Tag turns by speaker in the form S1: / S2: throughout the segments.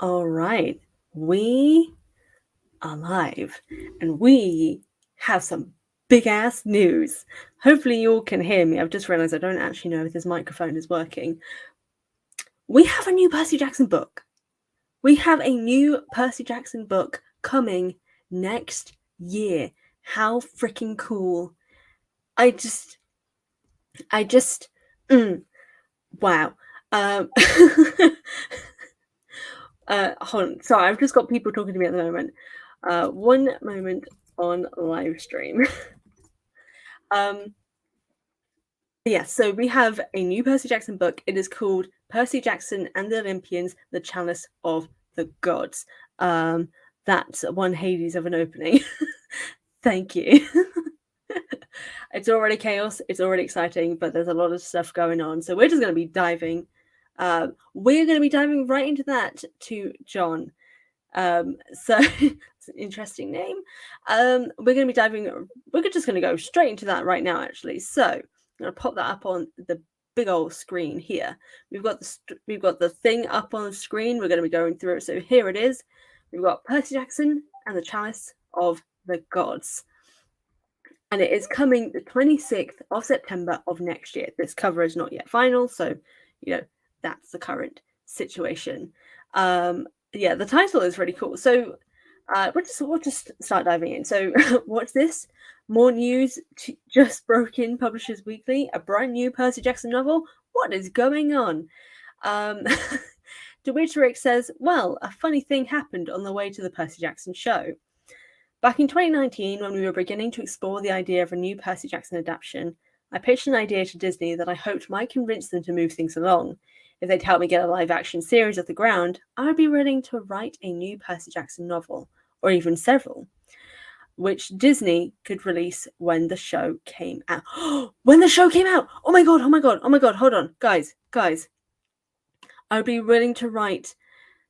S1: All right, we are live and we have some big ass news. Hopefully, you all can hear me. I've just realized I don't actually know if this microphone is working. We have a new Percy Jackson book. We have a new Percy Jackson book coming next year. How freaking cool! Wow. Um, hold on. Sorry, I've just got people talking to me at the moment. One moment on live stream. So we have a new Percy Jackson book. It is called Percy Jackson and the Olympians, the Chalice of the Gods. That's one Hades of an opening. Thank you. It's already chaos. It's already exciting, but there's a lot of stuff going on. So we're just going to be diving. We're going to be diving right into that to John. So it's an interesting name. We're going to be diving. We're just going to go straight into that right now, actually. So I'm going to pop that up on the big old screen here. We've got the thing up on the screen. We're going to be going through it. So here it is. We've got Percy Jackson and the Chalice of the Gods. And it is coming the 26th of September of next year. This cover is not yet final, so, that's the current situation. The title is really cool. So we'll just start diving in. So what's this? More news just broke in Publishers Weekly, a brand new Percy Jackson novel. What is going on? To which Rick says, well, a funny thing happened on the way to the Percy Jackson show. Back in 2019, when we were beginning to explore the idea of a new Percy Jackson adaptation, I pitched an idea to Disney that I hoped might convince them to move things along. If they'd help me get a live-action series off the ground, I would be willing to write a new Percy Jackson novel, or even several, which Disney could release when the show came out. When the show came out! Oh my god, hold on. Guys. I would be willing to write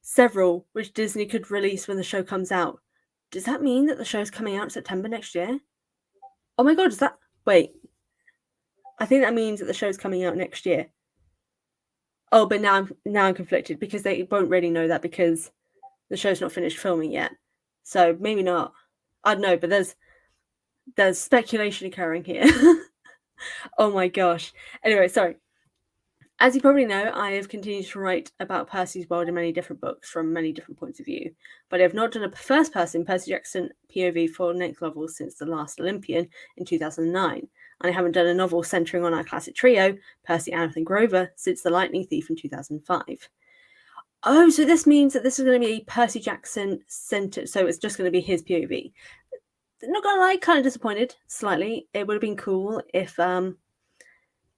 S1: several which Disney could release when the show comes out. Does that mean that the show's coming out in September next year? Oh my god, wait. I think that means that the show's coming out next year. Oh, but now I'm conflicted because they won't really know that because the show's not finished filming yet. So maybe not. I don't know, but there's speculation occurring here. Oh my gosh. Anyway, sorry. As you probably know, I have continued to write about Percy's world in many different books from many different points of view, but I have not done a first-person Percy Jackson POV full-length novel since The Last Olympian in 2009, and I haven't done a novel centering on our classic trio, Percy, Annabeth, and Grover, since The Lightning Thief in 2005. Oh, so this means that this is going to be Percy Jackson centered, so it's just going to be his POV. Not gonna lie, kind of disappointed, slightly. It would have been cool if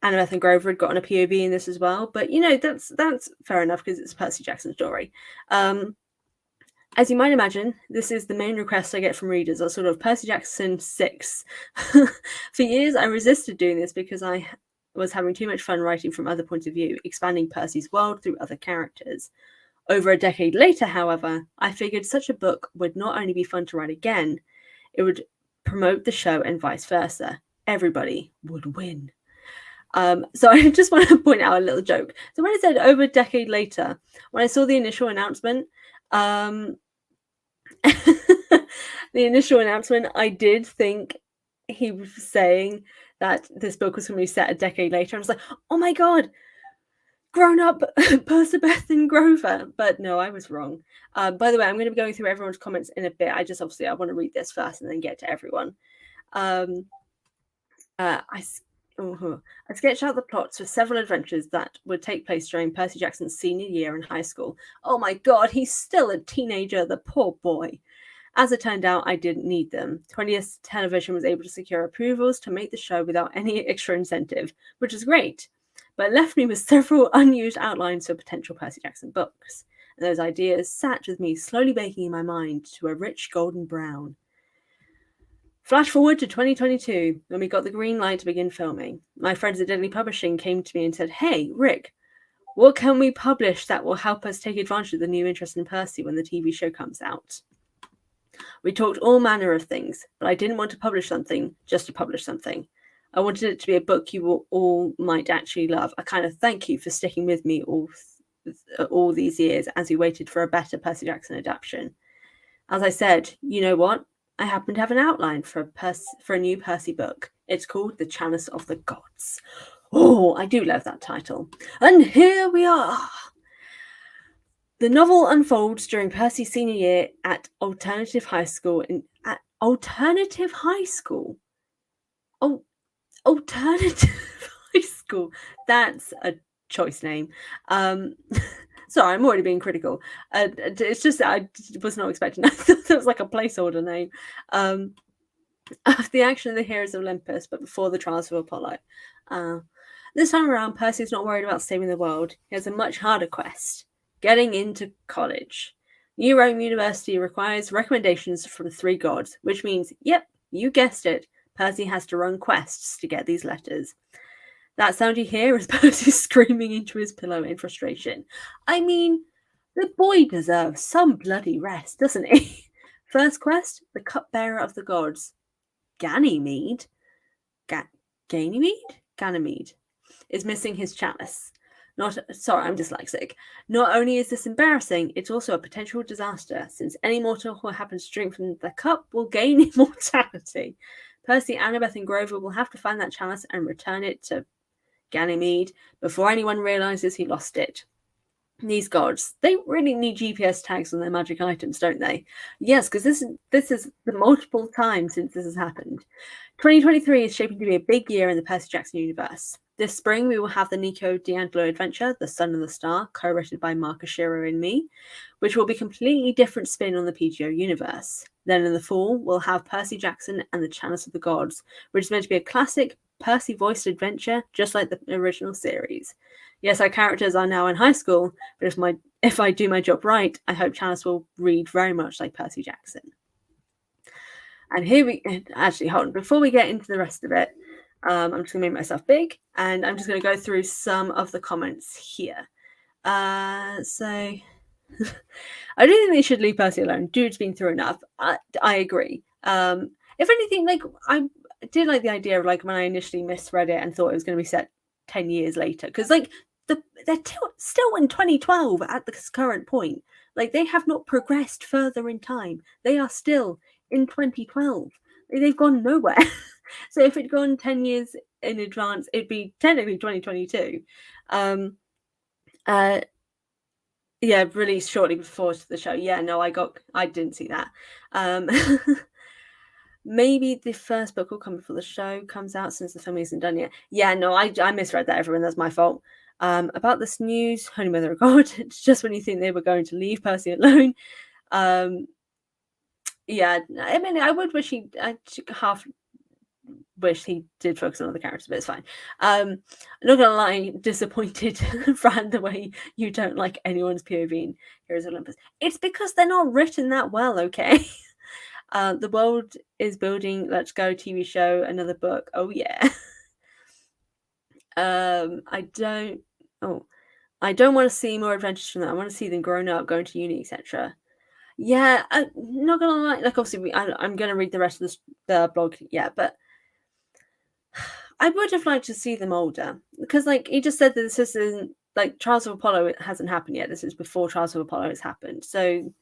S1: Annabeth and Grover had gotten a POV in this as well, but that's fair enough because it's a Percy Jackson story. As you might imagine, this is the main request I get from readers, are sort of Percy Jackson 6. For years, I resisted doing this because I was having too much fun writing from other points of view, expanding Percy's world through other characters. Over a decade later, however, I figured such a book would not only be fun to write again, it would promote the show and vice versa. Everybody would win. So I just want to point out a little joke. So when I said over a decade later, when I saw the initial announcement, I did think he was saying that this book was going to be set a decade later. I was like, oh my god, grown up Percy, and Grover. But no, I was wrong. By the way, I'm going to be going through everyone's comments in a bit. I want to read this first and then get to everyone. I sketched out the plots for several adventures that would take place during Percy Jackson's senior year in high school. Oh my god, he's still a teenager, the poor boy. As it turned out, I didn't need them. 20th Television was able to secure approvals to make the show without any extra incentive, which is great. But it left me with several unused outlines for potential Percy Jackson books. And those ideas sat with me, slowly baking in my mind to a rich golden brown. Flash forward to 2022, when we got the green light to begin filming. My friends at Deadly Publishing came to me and said, hey, Rick, what can we publish that will help us take advantage of the new interest in Percy when the TV show comes out? We talked all manner of things, but I didn't want to publish something just to publish something. I wanted it to be a book you all might actually love. A kind of thank you for sticking with me all all these years as we waited for a better Percy Jackson adaptation. As I said, you know what? I happen to have an outline for a new Percy book. It's called The Chalice of the Gods. Oh, I do love that title. And here we are. The novel unfolds during Percy's senior year at Alternative High School. Alternative High School? Oh, Alternative High School. That's a choice name. Sorry, I'm already being critical. It's just I was not expecting. I thought it was like a placeholder name. After the action of the heroes of Olympus, but before the trials of Apollo. This time around, Percy's not worried about saving the world. He has a much harder quest: getting into college. New Rome University requires recommendations from 3 gods, which means, yep, you guessed it, Percy has to run quests to get these letters. That sound you hear is Percy screaming into his pillow in frustration. I mean, the boy deserves some bloody rest, doesn't he? First quest, the cupbearer of the gods, Ganymede? Ganymede is missing his chalice. Sorry, I'm dyslexic. Not only is this embarrassing, it's also a potential disaster, since any mortal who happens to drink from the cup will gain immortality. Percy, Annabeth, and Grover will have to find that chalice and return it to Ganymede before anyone realizes he lost it. These gods, they really need GPS tags on their magic items, don't they? Yes, because this is the multiple times since this has happened. 2023 is shaping to be a big year in the Percy Jackson universe. This spring, we will have the Nico D'Angelo adventure, The Sun and the Star, co-written by Mark Oshiro and me, which will be a completely different spin on the PGO universe. Then in the fall, we'll have Percy Jackson and the Chalice of the Gods, which is meant to be a classic Percy-voiced adventure, just like the original series. Yes, our characters are now in high school, but if I do my job right, I hope Chalice will read very much like Percy Jackson. And actually, hold on, before we get into the rest of it, I'm just going to make myself big, and I'm just going to go through some of the comments here. So, I don't think they should leave Percy alone. Dude's been through enough. I agree. If anything, like, I did like the idea of, like, when I initially misread it and thought it was going to be set 10 years later, because, like, they're still in 2012 at this current point. Like, they have not progressed further in time. They are still in 2012. They've gone nowhere. So if it'd gone 10 years in advance, it'd be technically 2022. Yeah, released shortly before the show. Yeah, no, I didn't see that. Maybe the first book will come before the show comes out, since the film isn't done yet. Yeah, no, I misread that, everyone. That's my fault. About this news, Holy Mother of God, it's just when you think they were going to leave Percy alone. Yeah, I mean, I half wish he did focus on other characters, but it's fine. I'm not gonna lie, disappointed, Fran, the way you don't like anyone's POV in Heroes of Olympus. It's because they're not written that well, okay? The world is building. Let's go TV show, another book. Oh yeah. I don't want to see more adventures from them. I want to see them grown up, going to uni, etc. Yeah, I'm not gonna lie. Like, obviously, I'm gonna read the rest of the blog. Yeah, but I would have liked to see them older, because, like, he just said that this isn't, like, Trials of Apollo. It hasn't happened yet. This is before Trials of Apollo has happened. So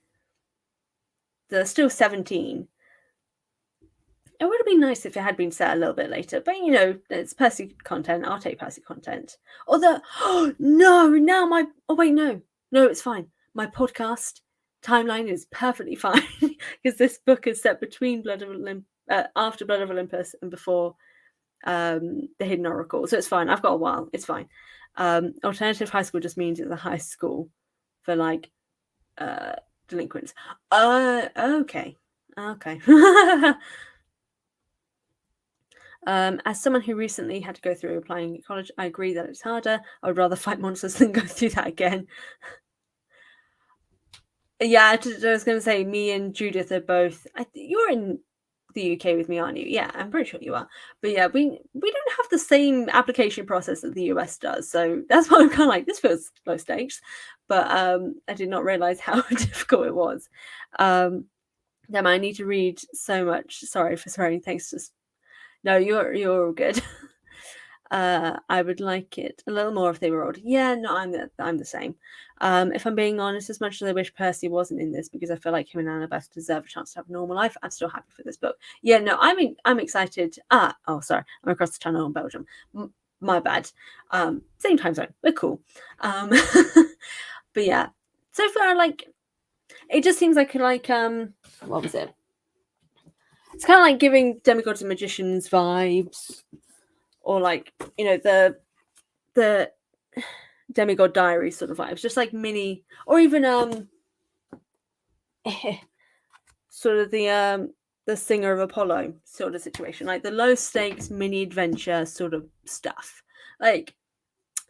S1: they're still 17. It would have been nice if it had been set a little bit later, but, you know, it's Percy content. I'll take Percy content. Although, no, it's fine. My podcast timeline is perfectly fine, because this book is set between after Blood of Olympus and before the Hidden Oracle, so it's fine. I've got a while. It's fine. Alternative high school just means it's a high school for, like, delinquents. Okay. As someone who recently had to go through applying at college, I agree that it's harder. I would rather fight monsters than go through that again. Yeah, I was going to say, me and Judith are both. You're in the UK with me, aren't you? Yeah, I'm pretty sure you are. But yeah, we don't have the same application process that the US does, so that's why I'm kind of like, this feels low stakes. But I did not realize how difficult it was. Damn, I need to read so much. Sorry for swearing. Thanks. No, you're all good. I would like it a little more if they were older. Yeah, no, I'm the same. If I'm being honest, as much as I wish Percy wasn't in this, because I feel like him and Annabeth deserve a chance to have a normal life, I'm still happy for this book. Yeah, no, I'm excited. Sorry, I'm across the channel in Belgium. My bad. Same time zone. We're cool. But yeah, so far, like, it just seems like what was it? It's kind of like giving Demigods and Magicians vibes, or like, you know, the Demigod Diary sort of vibes, just like mini, or even sort of the Singer of Apollo sort of situation, like the low stakes mini adventure sort of stuff. Like,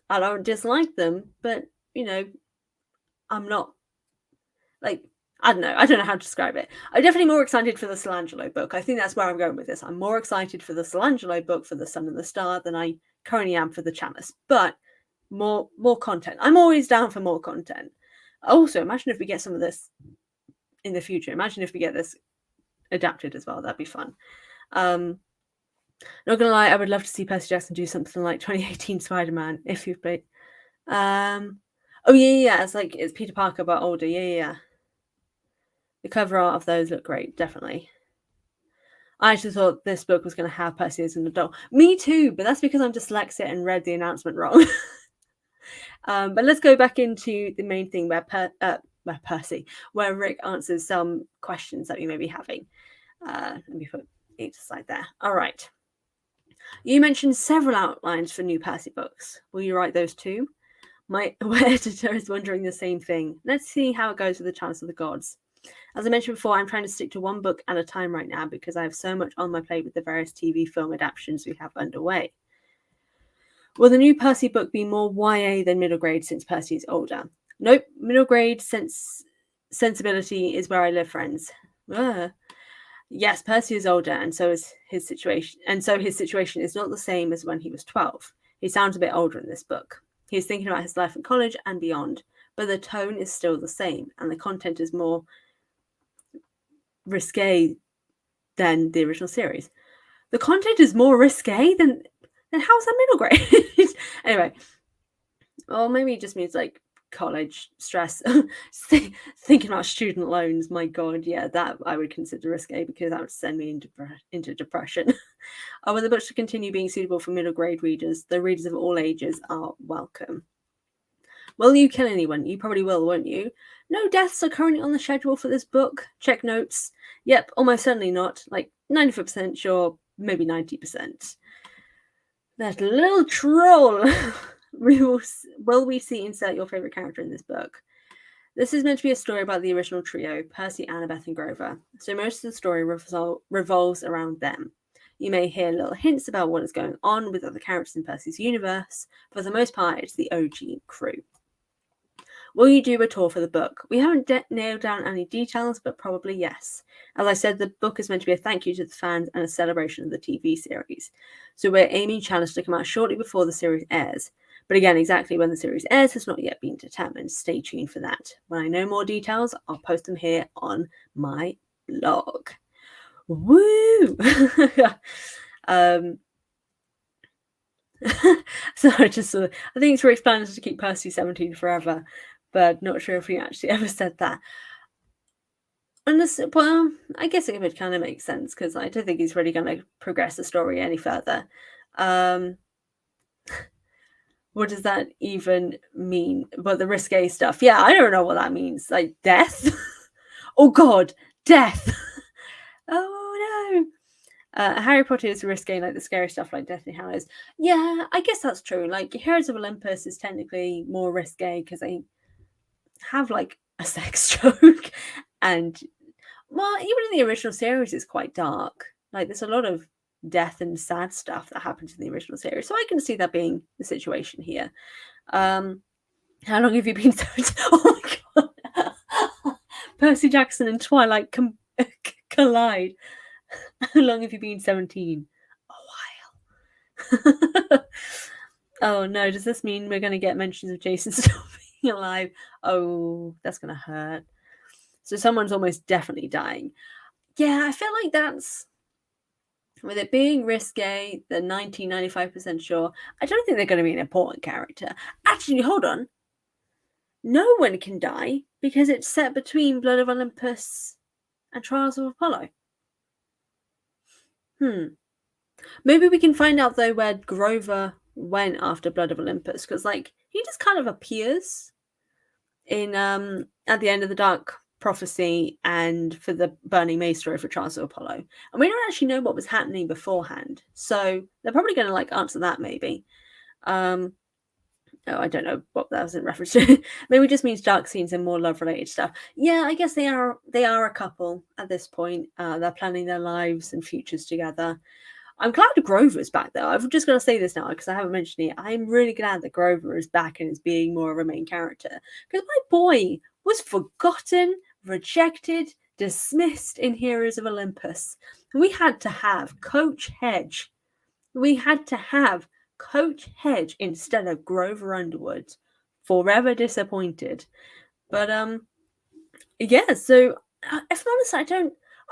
S1: I don't dislike them, but you know, I'm not like, I don't know how to describe it. I'm definitely more excited for the Solangelo book. I think that's where I'm going with this. I'm more excited for the Solangelo book for the Sun and the Star than I currently am for the Chalice. But more content. I'm always down for more content. Also, imagine if we get some of this in the future. Imagine if we get this adapted as well. That'd be fun. Not gonna lie, I would love to see Percy Jackson do something like 2018 Spider-Man. If you've played, it's Peter Parker but older. Yeah. The cover art of those look great, definitely. I actually thought this book was going to have Percy as an adult. Me too, but that's because I'm dyslexic and read the announcement wrong. But let's go back into the main thing where Rick answers some questions that we may be having. Let me put each aside there. All right. You mentioned several outlines for new Percy books. Will you write those too? My editor is wondering the same thing. Let's see how it goes with the Chalice of the Gods. As I mentioned before, I'm trying to stick to one book at a time right now because I have so much on my plate with the various TV film adaptations we have underway. Will the new Percy book be more YA than middle grade since Percy is older? Nope, middle grade sensibility is where I live, friends. Yes, Percy is older, and so is his situation. And so his situation is not the same as when he was 12. He sounds a bit older in this book. He's thinking about his life in college and beyond, but the tone is still the same, and the content is more risque than the original series. The content is more risque than how's that middle grade? Anyway, or maybe it just means like college stress. Thinking about student loans, my god, yeah, that I would consider risque because that would send me into depression. I want the books to continue being suitable for middle grade readers. The readers of all ages are welcome. Will you kill anyone? You probably will, won't you? No deaths are currently on the schedule for this book. Check notes. Yep, almost certainly not. Like 95% sure, maybe 90%. That little troll. Will we see insert your favourite character in this book? This is meant to be a story about the original trio, Percy, Annabeth, and Grover. So most of the story revolves around them. You may hear little hints about what is going on with other characters in Percy's universe. For the most part, it's the OG crew. Will you do a tour for the book? We haven't nailed down any details, but probably yes. As I said, the book is meant to be a thank you to the fans and a celebration of the TV series. So we're aiming Chalice to come out shortly before the series airs. But again, exactly when the series airs has not yet been determined. Stay tuned for that. When I know more details, I'll post them here on my blog. Woo! So I think it's Rick's plan is to keep Percy 17 forever, but not sure if he actually ever said that. Well, I guess it would kind of make sense because I don't think he's really going to progress the story any further. What does that even mean? But the risque stuff, yeah, I don't know what that means. Like death? Oh God, death! Oh no! Harry Potter is risque, like the scary stuff like Deathly Hallows. Yeah, I guess that's true. Like Heroes of Olympus is technically more risque because they have like a sex joke, and well, even in the original series, it's quite dark. Like there's a lot of death and sad stuff that happens in the original series, so I can see that being the situation here. How long have you been? Oh my god, Percy Jackson and Twilight collide. How long have you been 17? A while. Oh no, does this mean we're going to get mentions of Jason still being alive? Oh, that's going to hurt. So someone's almost definitely dying. Yeah, I feel like that's With it being risque, the 95% sure, I don't think they're going to be an important character. Actually, hold on. No one can die because it's set between Blood of Olympus and Trials of Apollo. Maybe we can find out, though, where Grover went after Blood of Olympus, because, like, he just kind of appears in at the end of the Dark Prophecy and for the Burning Maze story for Trials of Apollo, and we don't actually know what was happening beforehand, so they're probably going to like answer that. Maybe I don't know what that was in reference to. Maybe it just means dark scenes and more love related stuff. Yeah, I guess they are a couple at this point. They're planning their lives and futures together. I'm glad Grover's back, though. I'm just going to say this now because I haven't mentioned it. I'm really glad that Grover is back and is being more of a main character, because my boy was forgotten, rejected, dismissed in Heroes of Olympus. We had to have Coach Hedge. We had to have Coach Hedge instead of Grover Underwood. Forever disappointed. But yeah, so if I'm honest,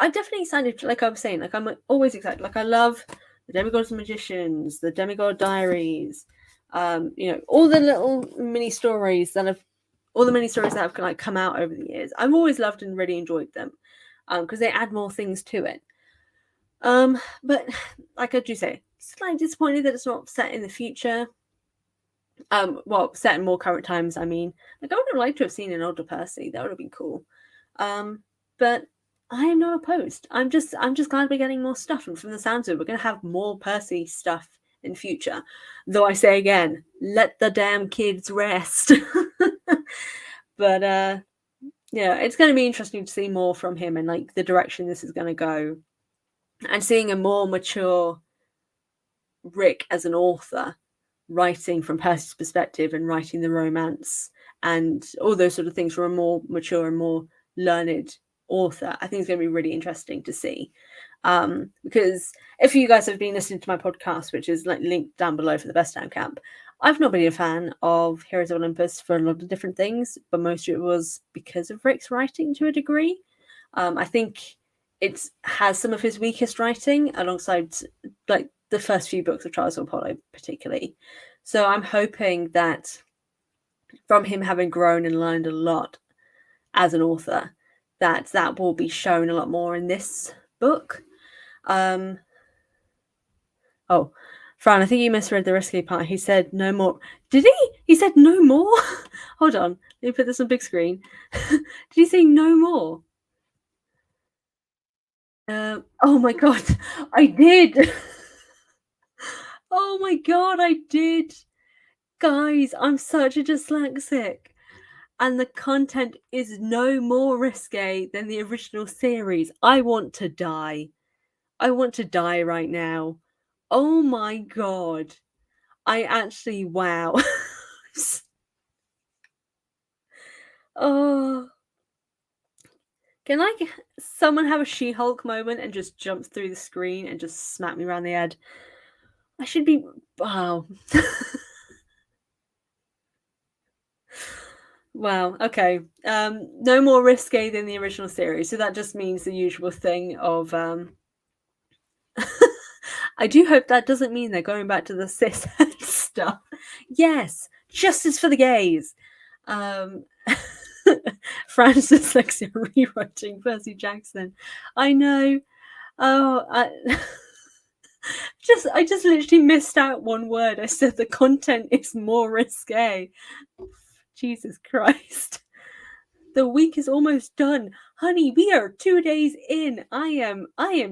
S1: I'm definitely excited. Like I was saying, like I'm always excited. Like I love the Demigods and Magicians, the Demigod Diaries, all the little mini stories that have like come out over the years. I've always loved and really enjoyed them, because they add more things to it. But like I do say, slightly disappointed that it's not set in the future. Well, set in more current times. I mean, like I would have liked to have seen an older Percy. That would have been cool. But I am not opposed. I'm just glad we're getting more stuff, and from the sounds of it, we're going to have more Percy stuff in future. Though I say again, let the damn kids rest. But yeah, it's going to be interesting to see more from him and like the direction this is going to go, and seeing a more mature Rick as an author, writing from Percy's perspective and writing the romance and all those sort of things from a more mature and more learned author. I think it's going to be really interesting to see, because if you guys have been listening to my podcast, which is like linked down below for the Best Damn Camp, I've not been a fan of Heroes of Olympus for a lot of different things, but most of it was because of Rick's writing to a degree. I think it has some of his weakest writing alongside like the first few books of Trials of Apollo particularly. So I'm hoping that from him having grown and learned a lot as an author, that will be shown a lot more in this book. Oh, Fran, I think you misread the risky part. He said no more. Did he? He said no more? Hold on. Let me put this on big screen. Did he say no more? Oh my god, I did. Oh my god, I did. Guys, I'm such a dyslexic. And the content is no more risque than the original series. I want to die. I want to die right now. Oh my god. I actually, wow. Oh. Can someone have a She-Hulk moment and just jump through the screen and just smack me around the head? I should be, wow. Wow, okay. No more risque than the original series. So that just means the usual thing of I do hope that doesn't mean they're going back to the cis stuff. Yes, justice for the gays. Francis Lexia rewriting Percy Jackson. I know. Oh, I just literally missed out one word. I said the content is more risque. Jesus Christ. The week is almost done. Honey, we are 2 days in. I am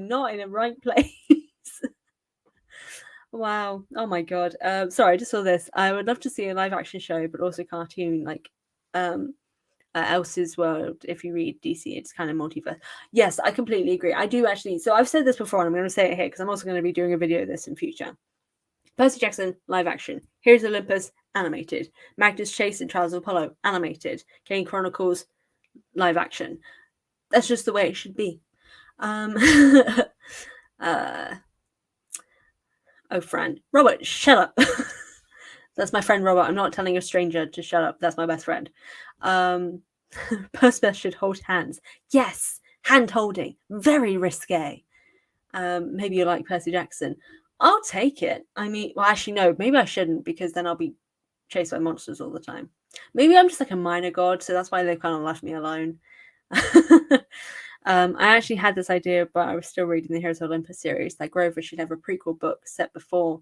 S1: not in the right place. Wow. Oh my god. Sorry, I just saw this. I would love to see a live action show, but also cartoon, like Else's World. If you read DC, it's kind of multiverse. Yes, I completely agree. I do actually. So I've said this before, and I'm going to say it here because I'm also going to be doing a video of this in future. Percy Jackson, live action. Heroes of Olympus, animated. Magnus Chase and Trials of Apollo, animated. Kane Chronicles, live action. That's just the way it should be. Oh, friend. Robert, shut up. That's my friend Robert. I'm not telling a stranger to shut up. That's my best friend. Percy should hold hands. Yes, hand holding. Very risque. Maybe you like Percy Jackson. I'll take it. I mean, well, actually, no, maybe I shouldn't, because then I'll be chased by monsters all the time. Maybe I'm just like a minor god, so that's why they've kind of left me alone. I actually had this idea, but I was still reading the Heroes of Olympus series, that Grover should have a prequel book set before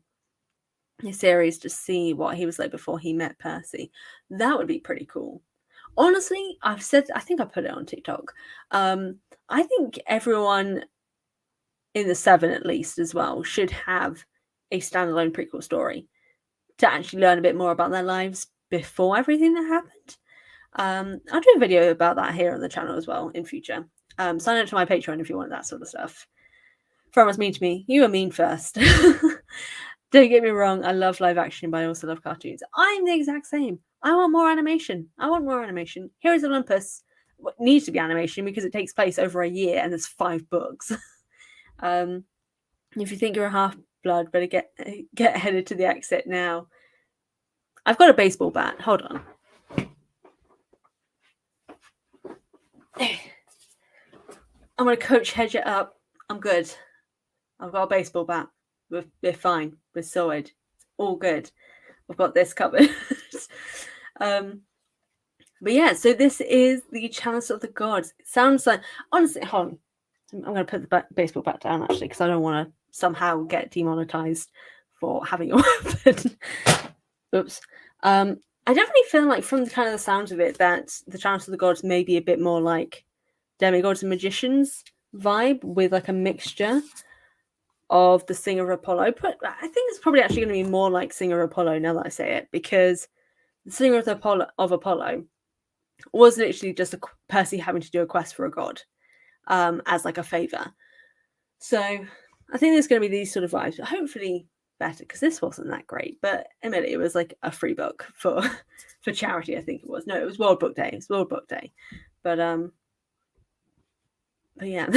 S1: the series to see what he was like before he met Percy. That would be pretty cool. Honestly, I think I put it on TikTok. I think everyone in the Seven, at least, as well, should have a standalone prequel story to actually learn a bit more about their lives before everything that happened. I'll do a video about that here on the channel as well in future. Sign up to my Patreon if you want that sort of stuff. From was mean to me, you were mean first. Don't get me wrong, I love live action, but I also love cartoons. I'm the exact same. I want more animation. Heroes of Olympus needs to be animation because it takes place over a year and there's 5 books. If you think you're a half-blood, better get headed to the exit now. I've got a baseball bat. Hold on. I'm going to coach hedge it up. I'm good. I've got a baseball bat. We're fine. We're sorted. It's all good. I've got this covered. But yeah, so this is the Chalice of the Gods. It sounds like, honestly, hold on. I'm going to put the baseball bat down, actually, because I don't want to somehow get demonetized for having a weapon. Oops. I definitely feel like, from the kind of the sounds of it, that the Chalice of the Gods may be a bit more like demigods and magicians vibe, with like a mixture of the Singer of Apollo. But I think it's probably actually going to be more like Singer of Apollo now that I say it, because the Singer of Apollo was literally just a Percy having to do a quest for a god as like a favor. So I think there's going to be these sort of vibes, but hopefully better, because this wasn't that great. But admit it was like a free book for charity, I think it was. No, it was World Book Day. But yeah.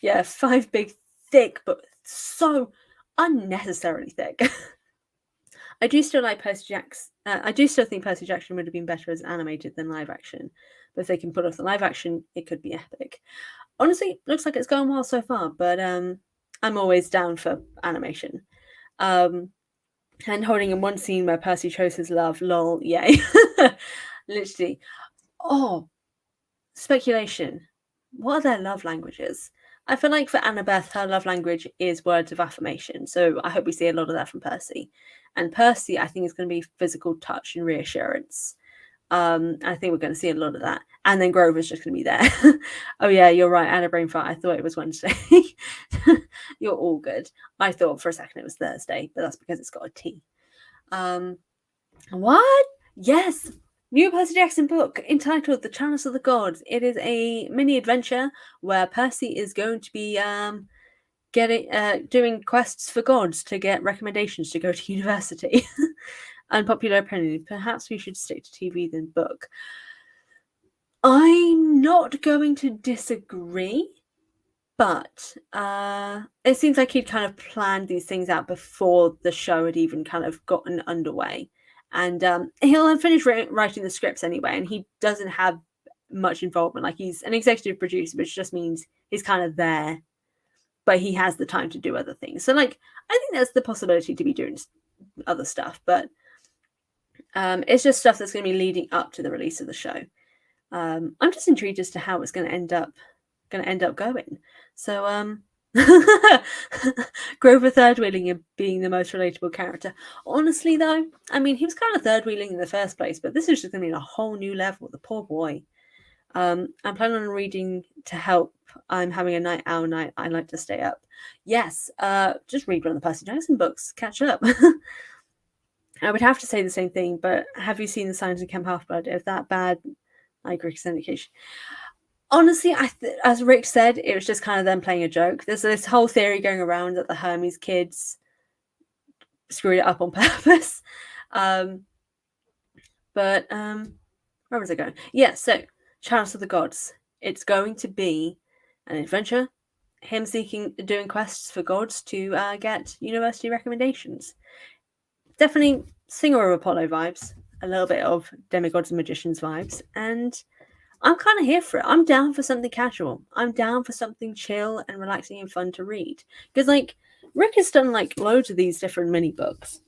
S1: Yeah, 5 big thick, but so unnecessarily thick. I do still like Percy Jackson. I do still think Percy Jackson would have been better as animated than live action. But if they can put off the live action, it could be epic. Honestly, looks like it's going well so far, but I'm always down for animation. And holding in one scene where Percy chose his love, lol, yay. Literally. Oh, speculation. What are their love languages? I feel like for Annabeth, her love language is words of affirmation. So I hope we see a lot of that from Percy. And Percy, I think, is going to be physical touch and reassurance. I think we're going to see a lot of that. And then Grover's just going to be there. Oh, yeah, you're right. Anna brain fart. I thought it was Wednesday. You're all good. I thought for a second it was Thursday, but that's because it's got a T. What? Yes. New Percy Jackson book entitled The Chalice of the Gods. It is a mini adventure where Percy is going to be doing quests for gods to get recommendations to go to university. Unpopular opinion. Perhaps we should stick to TV than book. I'm not going to disagree, but it seems like he'd kind of planned these things out before the show had even kind of gotten underway. And he'll have finished writing the scripts anyway, and he doesn't have much involvement. Like, he's an executive producer, which just means he's kind of there, but he has the time to do other things. So, like, I think there's the possibility to be doing other stuff, but it's just stuff that's going to be leading up to the release of the show. I'm just intrigued as to how it's going to end up going. So Grover third wheeling and being the most relatable character. Honestly, though, I mean, he was kind of third wheeling in the first place, but this is just going to be a whole new level. The poor boy. I'm planning on reading to help. I'm having a night owl night. I like to stay up. Yes, just read one of the Percy Jackson books. Catch up. I would have to say the same thing, but have you seen the Signs of Camp Half-Blood? If that bad, I agree. Syndication. Honestly, as Rick said, it was just kind of them playing a joke. There's this whole theory going around that the Hermes kids screwed it up on purpose. But where was I going? Yeah, so Chalice of the Gods. It's going to be an adventure. Him doing quests for gods to get university recommendations. Definitely Singer of Apollo vibes. A little bit of demigods and magicians vibes. And I'm kind of here for it. I'm down for something casual. I'm down for something chill and relaxing and fun to read. Because, like, Rick has done, like, loads of these different mini books.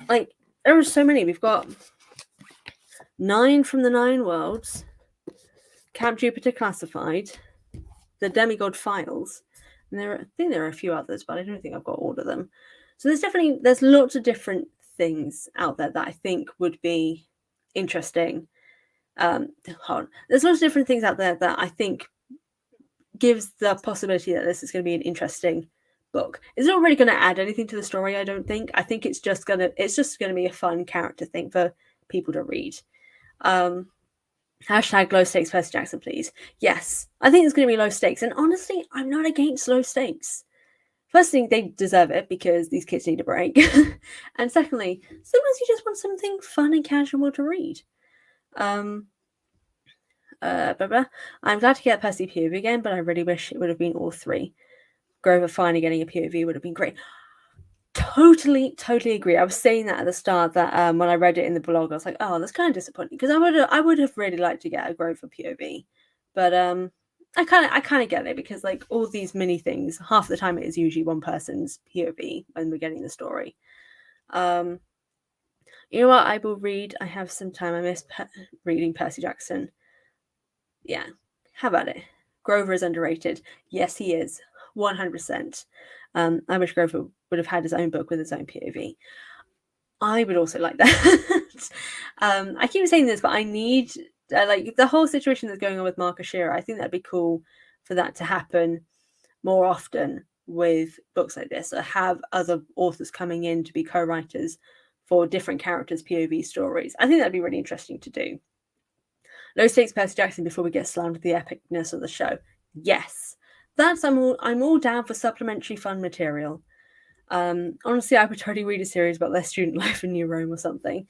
S1: Like, there are so many. We've got 9 from the 9 Worlds, Camp Jupiter Classified, The Demigod Files, and I think there are a few others, but I don't think I've got all of them. So there's lots of different things out there that I think would be interesting. There's lots of different things out there that I think gives the possibility that this is going to be an interesting book. It's not really going to add anything to the story, I don't think. I think it's just going to be a fun character thing for people to read. Hashtag low stakes Percy Jackson, please. Yes, I think it's going to be low stakes, and honestly, I'm not against low stakes. Firstly, they deserve it because these kids need a break. And secondly, sometimes you just want something fun and casual to read. I'm glad to get Percy POV again, but I really wish it would have been all 3. Grover finally getting a POV would have been great. Totally agree. I was saying that at the start that when I read it in the blog, I was like, oh, that's kind of disappointing because I would have really liked to get a Grover POV, but I kind of get it because like all these mini things, half the time it is usually one person's POV when we're getting the story. You know what? I will read. I have some time. I miss reading Percy Jackson. Yeah, how about it? Grover is underrated. Yes, he is. 100%. I wish Grover would have had his own book with his own POV. I would also like that. I keep saying this, but I need like the whole situation that's going on with Mark Ashira. I think that'd be cool for that to happen more often with books like this, or have other authors coming in to be co-writers for different characters' POV stories. I think that'd be really interesting to do. Low stakes Percy Jackson before we get slammed with the epicness of the show. Yes, I'm all down for supplementary fun material. Honestly, I would totally read a series about their student life in New Rome or something.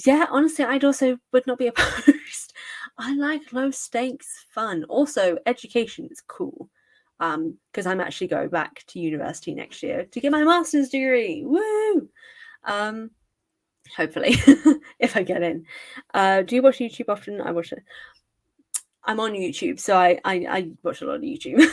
S1: Yeah, honestly, I'd also would not be opposed. I like low stakes fun. Also, education is cool. Because I'm actually going back to university next year to get my master's degree. Woo! Hopefully, if I get in. Do you watch YouTube often? I watch it. I'm on YouTube, so I watch a lot of YouTube.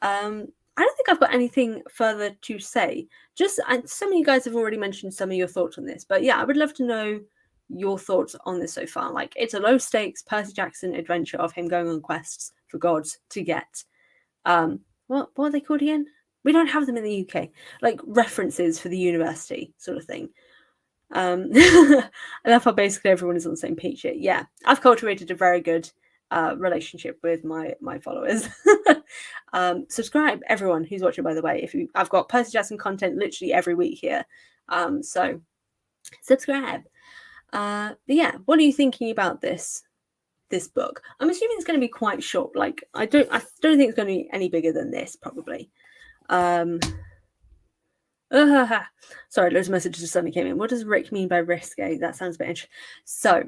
S1: I don't think I've got anything further to say. Just some of you guys have already mentioned some of your thoughts on this, but yeah, I would love to know your thoughts on this so far. Like, it's a low stakes Percy Jackson adventure of him going on quests for gods to get what are they called again? We don't have them in the UK. Like references for the university sort of thing. I love how basically everyone is on the same page here. Yeah, I've cultivated a very good relationship with my followers. Subscribe, everyone who's watching, by the way. I've got Percy Jackson content literally every week here, so subscribe. But yeah, what are you thinking about this book? I'm assuming it's going to be quite short. Like, I don't think it's going to be any bigger than this, probably. Sorry, loads of messages suddenly came in. What does Rick mean by risque? That sounds a bit interesting. So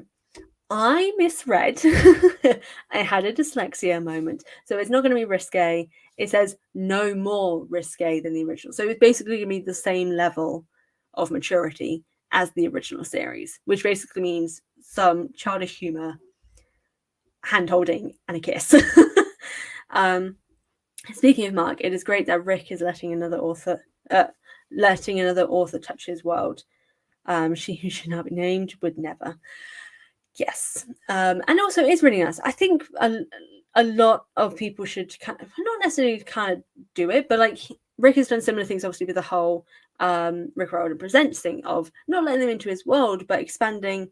S1: I misread. I had a dyslexia moment. So it's not going to be risque. It says no more risque than the original. So it's basically going to be the same level of maturity as the original series, which basically means some childish humor, hand-holding, and a kiss. Speaking of Mark, it is great that Rick is letting another author touch his world. She who should not be named would never. Yes. And also it's really nice. I think a lot of people should kind of, not necessarily kind of do it, but like Rick has done similar things, obviously, with the whole Rick Riordan Presents thing of not letting them into his world, but expanding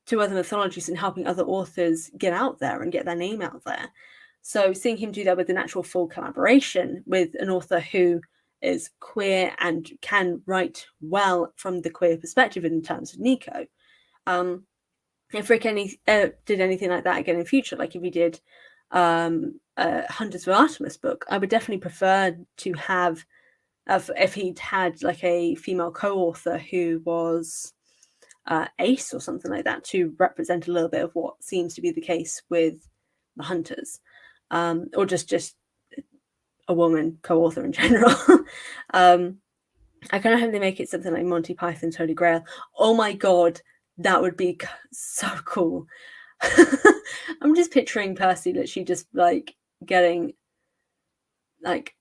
S1: to other mythologies and helping other authors get out there and get their name out there. So seeing him do that with an actual full collaboration with an author who is queer and can write well from the queer perspective in terms of Nico. If Rick did anything like that again in future, like if he did Hunters for Artemis book, I would definitely prefer to have, if he'd had like a female co-author who was Ace or something like that, to represent a little bit of what seems to be the case with the Hunters, or just a woman co-author in general. I kind of hope they make it something like Monty Python's Holy Grail. Oh my god, That would be so cool. I'm just picturing Percy literally just like getting like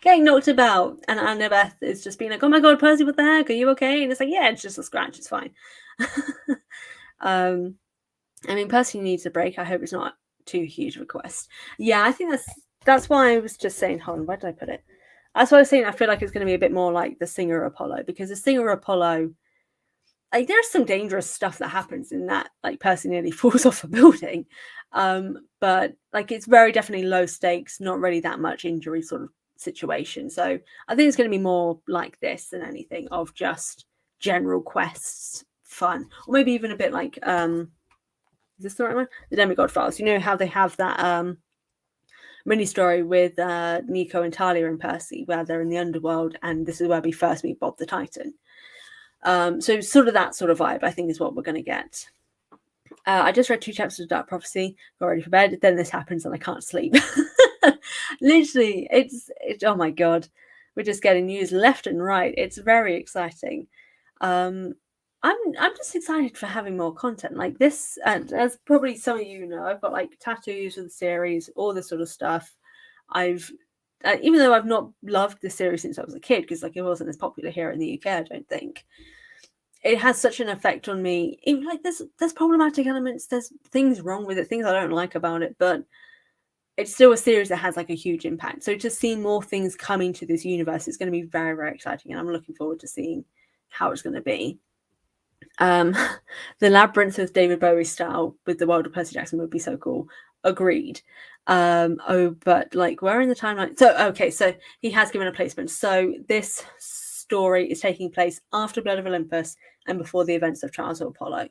S1: getting knocked about, and Annabeth is just being like, "Oh my god, Percy, what the heck? Are you okay?" And it's like, "Yeah, it's just a scratch. It's fine." I mean, Percy needs a break. I hope it's not too huge of a quest. Yeah, I think that's why I was just saying. Hold on, where did I put it? That's why I was saying I feel like it's going to be a bit more like the Singer Apollo, because the Singer Apollo, like, there's some dangerous stuff that happens in that. Like, Percy nearly falls off a building, but like it's very definitely low stakes, not really that much injury sort of situation. So I think it's going to be more like this than anything, of just general quests, fun, or maybe even a bit like is this the right one? The Demigod Files. You know how they have that mini story with Nico and Talia and Percy, where they're in the underworld, and this is where we first meet Bob the Titan. So sort of that sort of vibe, I think, is what we're going to get. I just read 2 chapters of Dark Prophecy, got ready for bed, then this happens and I can't sleep. Literally, it's oh my god, we're just getting news left and right. It's very exciting. I'm just excited for having more content like this, and as probably some of you know, I've got like tattoos of the series, all this sort of stuff. I've even though I've not loved the series since I was a kid, because like it wasn't as popular here in the UK, I don't think. It has such an effect on me. Even like there's problematic elements, there's things wrong with it, things I don't like about it, but it's still a series that has like a huge impact. So to see more things coming to this universe is going to be very, very exciting, and I'm looking forward to seeing how it's going to be. The Labyrinth of David Bowie style with the world of Percy Jackson would be so cool. Agreed. But like, where in the timeline? So okay, so he has given a placement. So this story is taking place after Blood of Olympus and before the events of Trials of Apollo.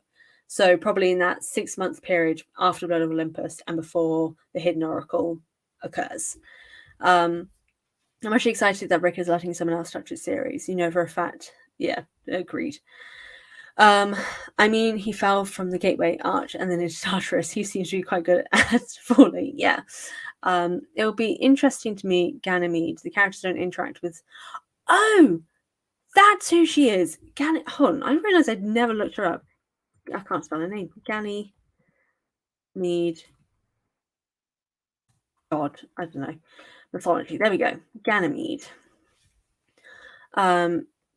S1: So probably in that 6-month period after Blood of Olympus and before the Hidden Oracle occurs. I'm actually excited that Rick is letting someone else touch his series. You know, for a fact. Yeah, agreed. I mean, he fell from the Gateway Arch and then into Tartarus. He seems to be quite good at falling. Yeah. It'll be interesting to meet Ganymede. The characters don't interact with. Oh, that's who she is. Hold on, I realised I'd never looked her up. I can't spell her name. Ganymede. God, I don't know. Mythology. There we go. Ganymede.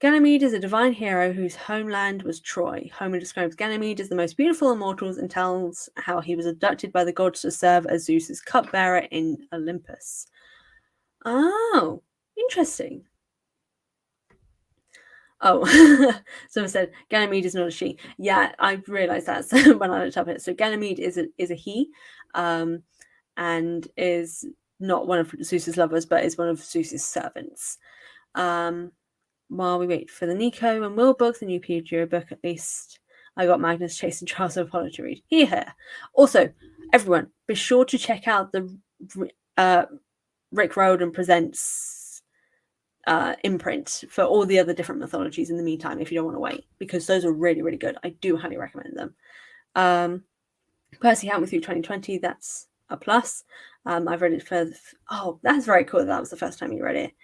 S1: Ganymede is a divine hero whose homeland was Troy. Homer describes Ganymede as the most beautiful of mortals and tells how he was abducted by the gods to serve as Zeus's cupbearer in Olympus. Oh, interesting. Oh, someone said Ganymede is not a she. Yeah, I realised that when I looked up it. So Ganymede is a he, and is not one of Zeus's lovers, but is one of Zeus's servants. While we wait for the Nico and Will book, the new Pedro book at least, I got Magnus chasing Charles of Apollo to read. Here. Also, everyone, be sure to check out the Rick Riordan Presents imprint for all the other different mythologies in the meantime, if you don't want to wait, because those are really, really good. I do highly recommend them. Percy helped me through 2020. That's a plus. I've read it for. Oh, that's very cool. That was the first time you read it.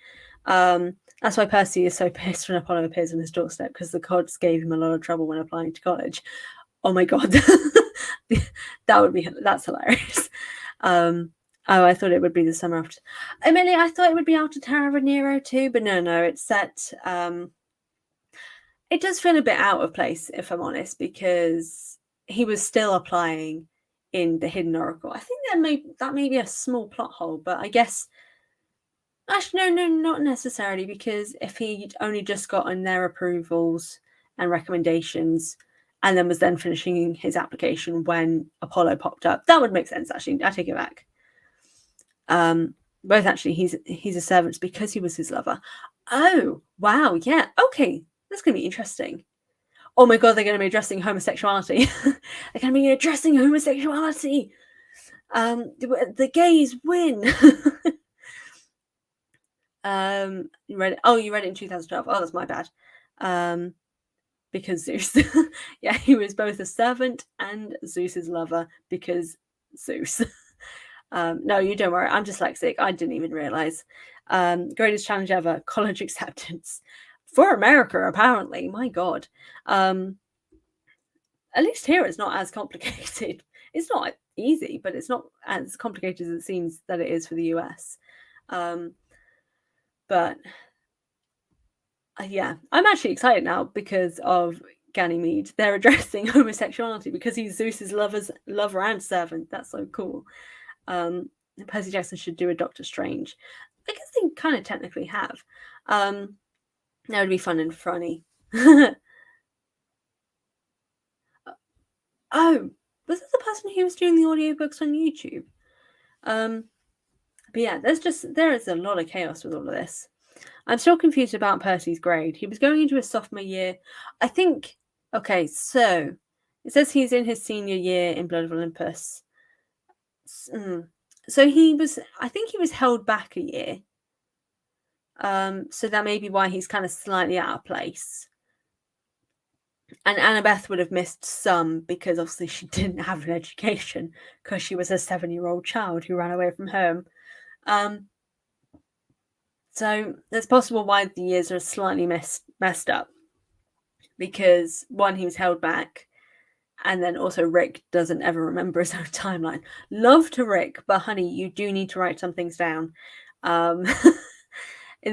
S1: That's why Percy is so pissed when Apollo appears on his doorstep, because the gods gave him a lot of trouble when applying to college. Oh my god, that's hilarious. Oh, I thought it would be the summer after. Emily, I thought it would be after Terra Nero too, but no, it's set. It does feel a bit out of place, if I'm honest, because he was still applying in the Hidden Oracle. I think that may be a small plot hole, but I guess. Actually, no, not necessarily, because if he'd only just gotten their approvals and recommendations and then was then finishing his application when Apollo popped up, that would make sense, actually. I take it back. Both actually, he's a servant because he was his lover. Oh, wow, yeah, okay, that's going to be interesting. Oh my god, they're going to be addressing homosexuality. They're going to be addressing homosexuality. The gays win. You read it? Oh, you read it in 2012. Oh, that's my bad. Because Zeus. Yeah, he was both a servant and Zeus's lover because Zeus. No, you don't worry. I'm dyslexic. I didn't even realize. Greatest challenge ever, college acceptance for America, apparently. My God. At least here it's not as complicated. It's not easy, but it's not as complicated as it seems that it is for the US. But yeah, I'm actually excited now because of Ganymede. They're addressing homosexuality because he's Zeus's lover and servant. That's so cool. Percy Jackson should do a Doctor Strange. I guess they kind of technically have. That would be fun and funny. Oh, was this the person who was doing the audiobooks on YouTube? But yeah, there is a lot of chaos with all of this. I'm still confused about Percy's grade. He was going into his sophomore year. I think, okay, so it says he's in his senior year in Blood of Olympus. So I think he was held back a year. So that may be why he's kind of slightly out of place. And Annabeth would have missed some because obviously she didn't have an education because she was a 7-year-old child who ran away from home. So it's possible why the years are slightly messed up because one, he was held back, and then also Rick doesn't ever remember his own timeline. Love to Rick, but honey, you do need to write some things down. In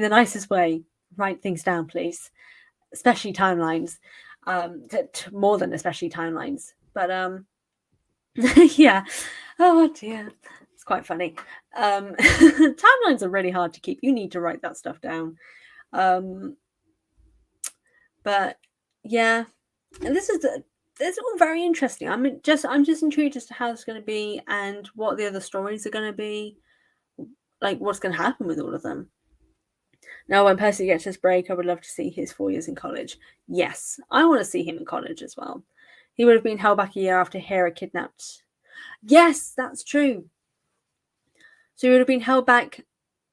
S1: the nicest way, write things down, please. Especially timelines. More than especially timelines. But yeah. Oh dear. It's quite funny. Timelines are really hard to keep. You need to write that stuff down. But yeah. And it's all very interesting. I'm just intrigued as to how it's going to be and what the other stories are going to be, like what's going to happen with all of them. Now, when Percy gets his break, I would love to see his 4 years in college. Yes, I want to see him in college as well. He would have been held back a year after Hera kidnapped. Yes, that's true. So he would have been held back.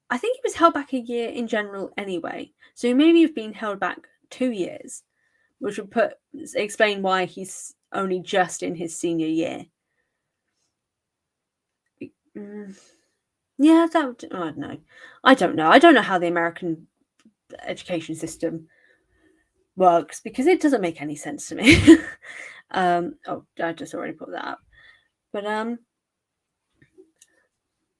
S1: I think he was held back a year in general anyway. So he maybe have been held back 2 years, which would explain why he's only just in his senior year. Yeah, I don't know. I don't know how the American education system works because it doesn't make any sense to me. Oh, I just already put that up. But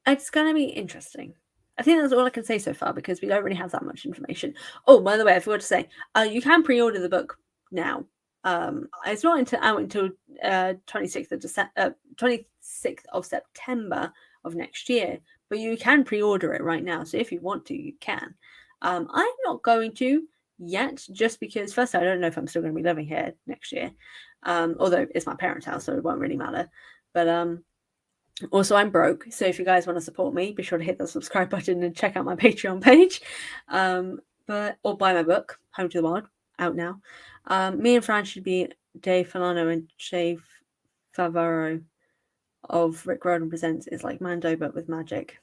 S1: it's going to be interesting. I think that's all I can say so far because we don't really have that much information. Oh, by the way, I forgot to say, you can pre-order the book now. It's not out until 26th of September of next year, but you can pre-order it right now. So if you want to, you can. I'm not going to yet, just because first I don't know if I'm still going to be living here next year. Although it's my parents' house, so it won't really matter. But also, I'm broke, so if you guys want to support me, be sure to hit the subscribe button and check out my Patreon page. Or buy my book, Home to the Wild, out now. Me and Fran should be Dave Filano and Shay Favaro of Rick Roden Presents. It's like Mando, but with magic.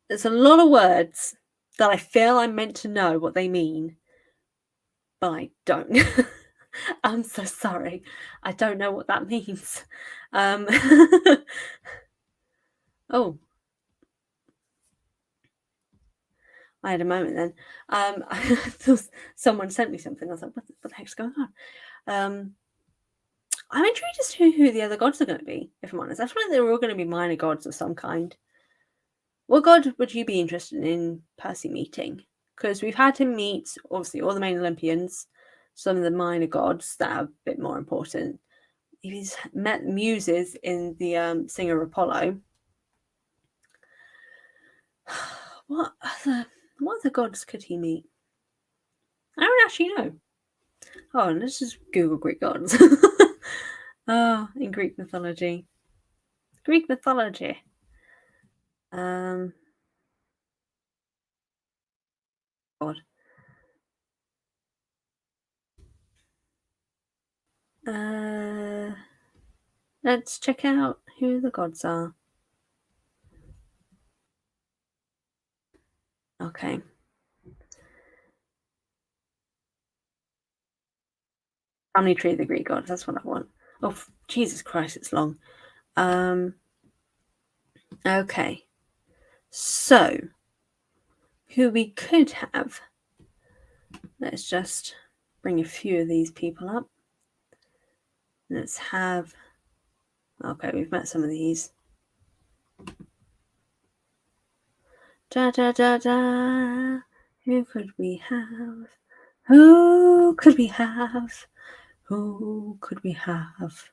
S1: There's a lot of words that I feel I'm meant to know what they mean, but I don't. I'm so sorry. I don't know what that means. Oh. I had a moment then. Someone sent me something. I was like, what the heck's going on? I'm intrigued as to who the other gods are going to be, if I'm honest. I feel like they're all going to be minor gods of some kind. What god would you be interested in Percy meeting? Because we've had him meet, obviously, all the main Olympians, some of the minor gods that are a bit more important. He's met muses in the Singer of Apollo. What other gods could he meet? I don't actually know. Oh, let's just Google Greek gods. Oh, in Greek mythology. Greek mythology. God. Let's check out who the gods are. Okay. Family tree of the Greek gods. That's what I want. Oh, Jesus Christ, it's long. Okay. So, who we could have. Let's just bring a few of these people up. Let's have... Okay, we've met some of these. Da da da da. Who could we have? Who could we have? Who could we have?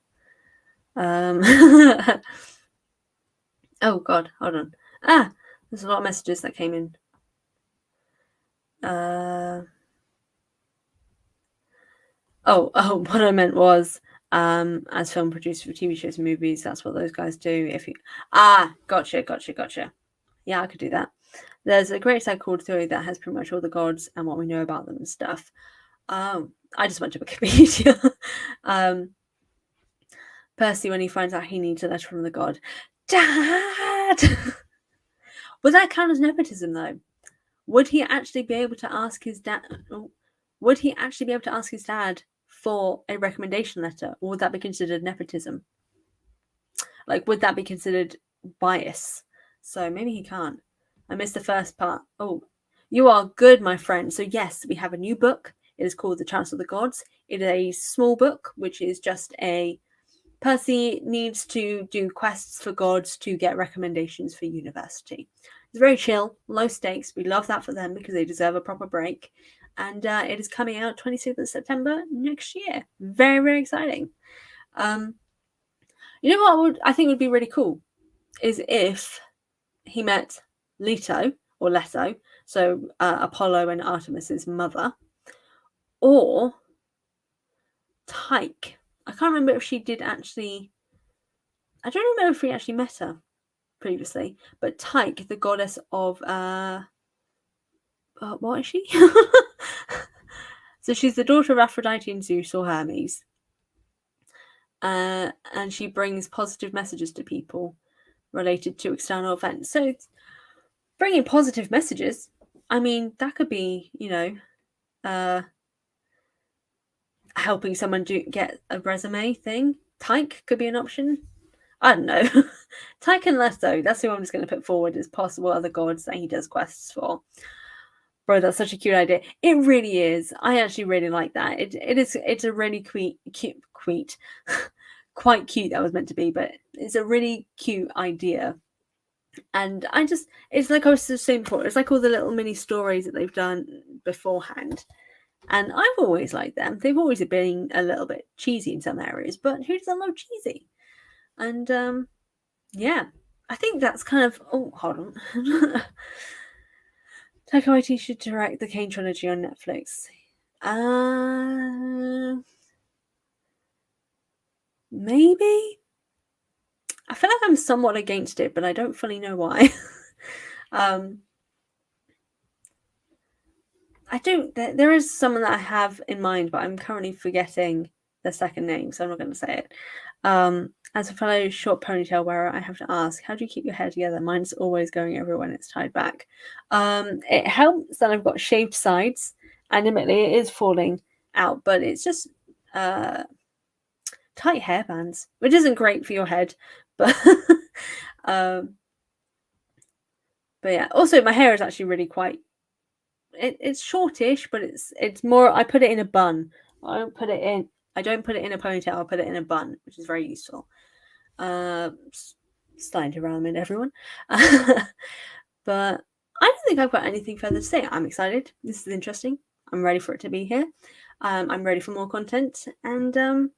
S1: Oh God, hold on. There's a lot of messages that came in. What I meant was, as film producers for TV shows and movies, that's what those guys do. Gotcha. Yeah, I could do that. There's a great site called Theory that has pretty much all the gods and what we know about them and stuff. I just went to Wikipedia. Percy, when he finds out he needs a letter from the god, Dad! Would that count as nepotism, though? Would he actually be able to ask his dad? Would he actually be able to ask his dad for a recommendation letter, or would that be considered nepotism? Like, would that be considered bias? So maybe he can't. I missed the first part. Oh, you are good, my friend. So yes, we have a new book. It is called The Chalice of the Gods. It is a small book, which is just Percy needs to do quests for gods to get recommendations for university. It's very chill, low stakes. We love that for them because they deserve a proper break. And it is coming out 26th of September next year. Very, very exciting. You know what I think would be really cool is if he met Leto, so Apollo and Artemis's mother, or Tyche. I can't remember if she did actually... I don't remember if we actually met her previously, but Tyche, the goddess of... what is she? So she's the daughter of Aphrodite and Zeus, or Hermes. And she brings positive messages to people related to external events. So bringing positive messages, I mean, that could be, helping someone get a resume thing. Tyche could be an option. I don't know. Tyche and Leto, that's who I'm just going to put forward as possible other gods that he does quests for. Bro, that's such a cute idea. It really is. I actually really like that. It's a really cute quite cute, that was meant to be, but it's a really cute idea. And it's like I was saying before, it's like all the little mini stories that they've done beforehand. And I've always liked them. They've always been a little bit cheesy in some areas, but who doesn't love cheesy? And yeah, I think that's kind of... Oh, hold on. Taika Waititi should direct the Kane trilogy on Netflix. Maybe? I feel like I'm somewhat against it, but I don't fully know why. There is someone that I have in mind, but I'm currently forgetting their second name, so I'm not going to say it. As a fellow short ponytail wearer, I have to ask, how do you keep your hair together? Mine's always going everywhere when it's tied back. It helps that I've got shaved sides, and admittedly it is falling out, but it's just tight hairbands, which isn't great for your head, but but yeah. Also, my hair is actually really quite... It's shortish, but it's more... I put it in a bun. I don't put it in a ponytail. I put it in a bun, which is very useful. Starting to rhyme in, everyone. But I don't think I've got anything further to say. I'm excited. This is interesting. I'm ready for it to be here. I'm ready for more content. And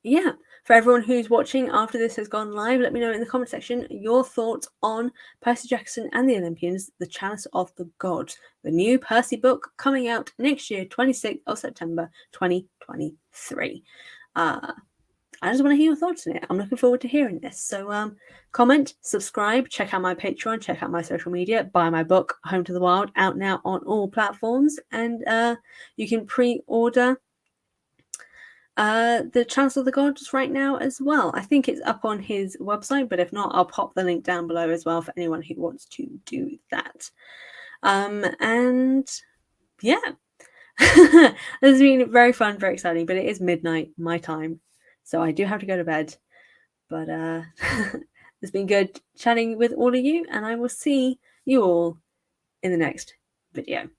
S1: yeah, for everyone who's watching after this has gone live, let me know in the comment section your thoughts on Percy Jackson and the Olympians, The Chalice of the Gods, the new Percy book coming out next year, 26th of September 2023. I just want to hear your thoughts on it. I'm looking forward to hearing this. So comment, subscribe, check out my Patreon, check out my social media, buy my book, Home to the Wild, out now on all platforms. And you can pre-order The Chalice of the Gods right now as well. I think it's up on his website, but if not, I'll pop the link down below as well for anyone who wants to do that. And yeah, this has been very fun, very exciting, but it is midnight my time, so I do have to go to bed. But it's been good chatting with all of you, and I will see you all in the next video.